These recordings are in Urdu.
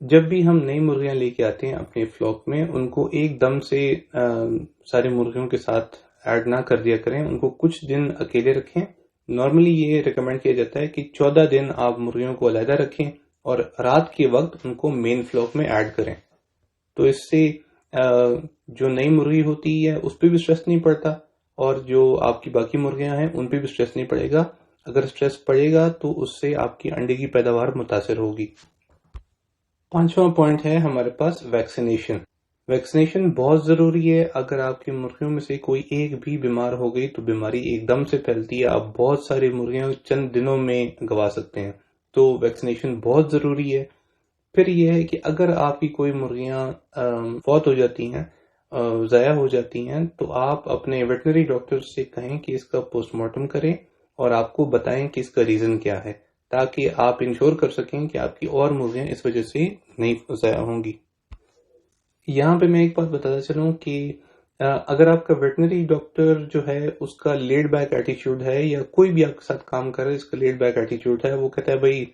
جب بھی ہم نئی مرغیاں لے کے آتے ہیں اپنے فلوک میں، ان کو ایک دم سے سارے مرغیوں کے ساتھ ایڈ نہ کر دیا کریں، ان کو کچھ دن اکیلے رکھیں۔ نارملی یہ ریکمینڈ کیا جاتا ہے کہ 14 دن آپ مرغیوں کو علیحدہ رکھیں اور رات کے وقت ان کو مین فلوک میں ایڈ کریں، تو اس سے جو نئی مرغی ہوتی ہے اس پہ بھی سٹریس نہیں پڑتا، اور جو آپ کی باقی مرغیاں ہیں ان پہ بھی سٹریس نہیں پڑے گا۔ اگر سٹریس پڑے گا تو اس سے آپ کی انڈے کی پیداوار متاثر ہوگی۔ 5واں پوائنٹ ہے ہمارے پاس ویکسینیشن۔ ویکسینیشن بہت ضروری ہے۔ اگر آپ کی مرغیوں میں سے کوئی ایک بھی بیمار ہو گئی تو بیماری ایک دم سے پھیلتی ہے، آپ بہت ساری مرغیاں چند دنوں میں گنوا سکتے ہیں، تو ویکسینیشن بہت ضروری ہے۔ پھر یہ ہے کہ اگر آپ کی کوئی مرغیاں فوت ہو جاتی ہیں، ضائع ہو جاتی ہیں، تو آپ اپنے ویٹنری ڈاکٹر سے کہیں کہ اس کا پوسٹ مارٹم کریں اور آپ کو بتائیں کہ اس کا ریزن کیا ہے، تاکہ آپ انشور کر سکیں کہ آپ کی اور مرغیاں اس وجہ سے نہیں ضائع ہوں گی۔ یہاں پہ میں ایک بات بتاتا چلوں کہ اگر آپ کا ویٹنری ڈاکٹر جو ہے اس کا لیڈ بیک ایٹیچیوڈ ہے، یا کوئی بھی آپ کے ساتھ کام کر رہا ہے اس کا لیڈ بیک ایٹیچیوڈ ہے، وہ کہتا ہے بھائی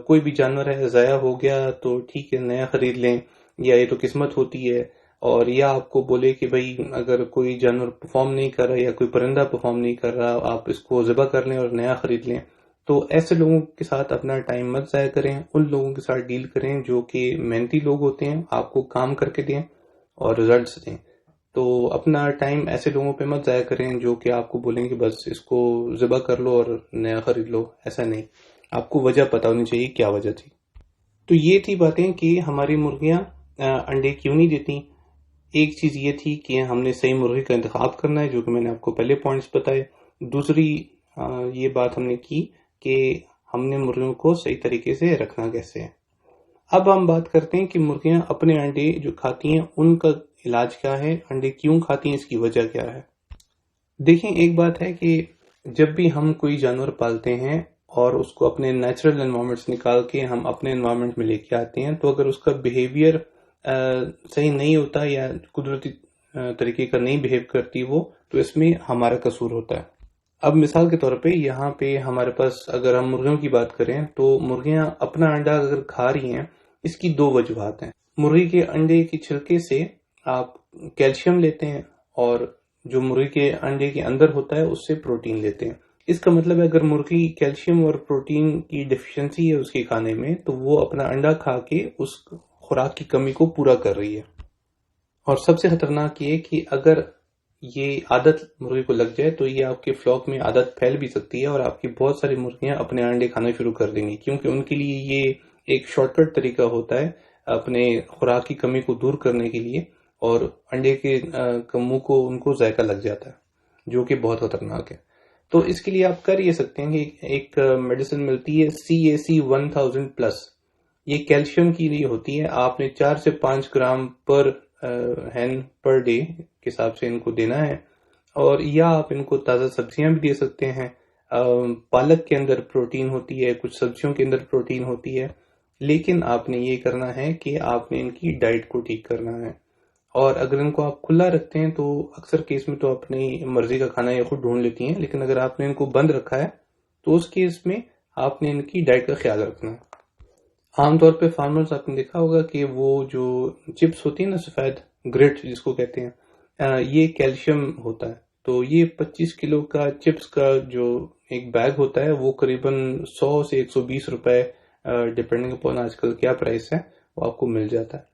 کوئی بھی جانور ہے ضائع ہو گیا تو ٹھیک ہے نیا خرید لیں، یا یہ تو قسمت ہوتی ہے، اور یا آپ کو بولے کہ بھائی اگر کوئی جانور پرفارم نہیں کر رہا یا کوئی پرندہ پرفارم نہیں کر رہا آپ اس کو ذبح کر لیں اور نیا خرید لیں، تو ایسے لوگوں کے ساتھ اپنا ٹائم مت ضائع کریں۔ ان لوگوں کے ساتھ ڈیل کریں جو کہ محنتی لوگ ہوتے ہیں، آپ کو کام کر کے دیں اور ریزلٹس دیں۔ تو اپنا ٹائم ایسے لوگوں پہ مت ضائع کریں جو کہ آپ کو بولیں کہ بس اس کو ذبح کر لو اور نیا خرید لو، ایسا نہیں، آپ کو وجہ پتہ ہونی چاہیے کیا وجہ تھی۔ تو یہ تھی باتیں کہ ہماری مرغیاں انڈے کیوں نہیں دیتی۔ ایک چیز یہ تھی کہ ہم نے صحیح مرغی کا انتخاب کرنا ہے، جو کہ میں نے آپ کو پہلے پوائنٹس بتائے۔ دوسری یہ بات ہم نے کی کہ ہم نے مرغیوں کو صحیح طریقے سے رکھنا کیسے ہے۔ اب ہم بات کرتے ہیں کہ مرغیاں اپنے انڈے جو کھاتی ہیں ان کا علاج کیا ہے، انڈے کیوں کھاتی ہیں، اس کی وجہ کیا ہے۔ دیکھیں ایک بات ہے کہ جب بھی ہم کوئی جانور پالتے ہیں اور اس کو اپنے نیچرل انوائرمنٹ سے نکال کے ہم اپنے انوائرمنٹ میں لے کے آتے ہیں، تو اگر اس کا بیہیویئر صحیح نہیں ہوتا یا قدرتی طریقے کا نہیں بیہیو کرتی وہ، تو اس میں ہمارا قصور ہوتا ہے۔ اب مثال کے طور پہ یہاں پہ ہمارے پاس اگر ہم مرغیوں کی بات کریں تو مرغیاں اپنا انڈا اگر کھا رہی ہیں، اس کی دو وجوہات ہیں۔ مرغی کے انڈے کے چھلکے سے آپ کیلشیم لیتے ہیں، اور جو مرغی کے انڈے کے اندر ہوتا ہے اس سے پروٹین لیتے ہیں۔ اس کا مطلب ہے اگر مرغی کیلشیم اور پروٹین کی ڈیفیشنسی ہے اس کے کھانے میں، تو وہ اپنا انڈا کھا کے اس خوراک کی کمی کو پورا کر رہی ہے۔ اور سب سے خطرناک یہ کہ اگر یہ عادت مرغی کو لگ جائے تو یہ آپ کے فلوک میں عادت پھیل بھی سکتی ہے، اور آپ کی بہت ساری مرغیاں اپنے انڈے کھانا شروع کر دیں گی، کیونکہ ان کے لیے یہ ایک شارٹ کٹ طریقہ ہوتا ہے اپنے خوراک کی کمی کو دور کرنے کے لیے، اور انڈے کے منہ کو ان کو ذائقہ لگ جاتا ہے، جو کہ بہت خطرناک ہے۔ تو اس کے لیے آپ کر یہ سکتے ہیں کہ ایک میڈیسن ملتی ہے CAC 1000+، یہ کیلشیم کی لیے ہوتی ہے۔ آپ نے 4 سے 5 گرام پر ہین پر ڈے کے حساب سے ان کو دینا ہے، اور یا آپ ان کو تازہ سبزیاں بھی دے سکتے ہیں۔ پالک کے اندر پروٹین ہوتی ہے، کچھ سبزیوں کے اندر پروٹین ہوتی ہے، لیکن آپ نے یہ کرنا ہے کہ آپ نے ان کی ڈائٹ کو ٹھیک کرنا ہے۔ اور اگر ان کو آپ کھلا رکھتے ہیں تو اکثر کیس میں تو اپنی مرضی کا کھانا یہ خود ڈھونڈ لیتی ہیں، لیکن اگر آپ نے ان کو بند رکھا ہے تو اس کیس میں آپ نے ان کی ڈائٹ کا خیال رکھنا ہے۔ عام طور پہ فارمرز آپ نے دیکھا ہوگا کہ وہ جو چپس ہوتی ہیں نا، سفید گرٹ جس کو کہتے ہیں، یہ کیلشیم ہوتا ہے۔ تو یہ 25 کلو کا چپس کا جو ایک بیگ ہوتا ہے وہ قریباً 100 سے 120 روپے ڈپینڈنگ اپون آج کل کیا پرائس ہے وہ آپ کو مل جاتا ہے۔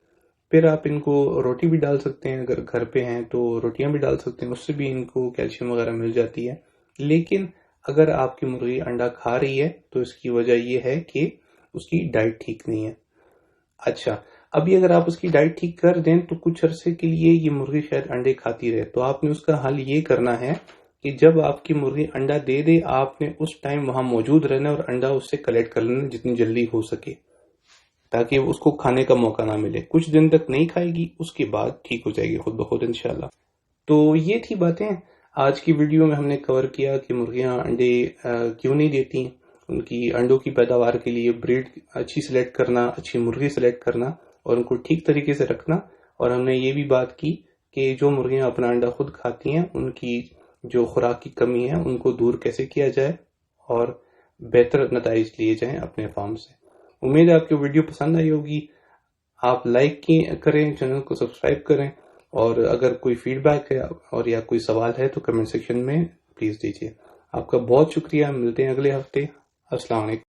پھر آپ ان کو روٹی بھی ڈال سکتے ہیں، اگر گھر پہ ہیں تو روٹیاں بھی ڈال سکتے ہیں، اس سے بھی ان کو کیلشیم وغیرہ مل جاتی ہے۔ لیکن اگر آپ کی مرغی انڈا کھا رہی ہے تو اس کی وجہ یہ ہے کہ اس کی ڈائٹ ٹھیک نہیں ہے۔ اچھا، ابھی اگر آپ اس کی ڈائٹ ٹھیک کر دیں تو کچھ عرصے کے لیے یہ مرغی شاید انڈے کھاتی رہے، تو آپ نے اس کا حل یہ کرنا ہے کہ جب آپ کی مرغی انڈا دے دے آپ نے اس ٹائم وہاں موجود رہنا اور انڈا اس سے کلیکٹ کر لینا جتنی جلدی ہو سکے، تاکہ اس کو کھانے کا موقع نہ ملے۔ کچھ دن تک نہیں کھائے گی، اس کے بعد ٹھیک ہو جائے گی خود بخود انشاءاللہ۔ تو یہ تھی باتیں آج کی ویڈیو میں ہم نے کور کیا کہ مرغیاں انڈے کیوں نہیں دیتی، ان کی انڈوں کی پیداوار کے لیے بریڈ اچھی سلیکٹ کرنا، اچھی مرغی سلیکٹ کرنا اور ان کو ٹھیک طریقے سے رکھنا، اور ہم نے یہ بھی بات کی کہ جو مرغیاں اپنا انڈا خود کھاتی ہیں ان کی جو خوراک کی کمی ہے ان کو دور کیسے کیا جائے اور بہتر نتائج لیے جائیں اپنے فارم سے۔ امید ہے آپ کو ویڈیو پسند آئی ہوگی۔ آپ لائک کریں، چینل کو سبسکرائب کریں، اور اگر کوئی فیڈ بیک ہے اور یا کوئی سوال ہے تو کمنٹ سیکشن میں پلیز دیجیے۔ آپ کا بہت شکریہ، ملتے ہیں اگلے ہفتے۔ السلام علیکم۔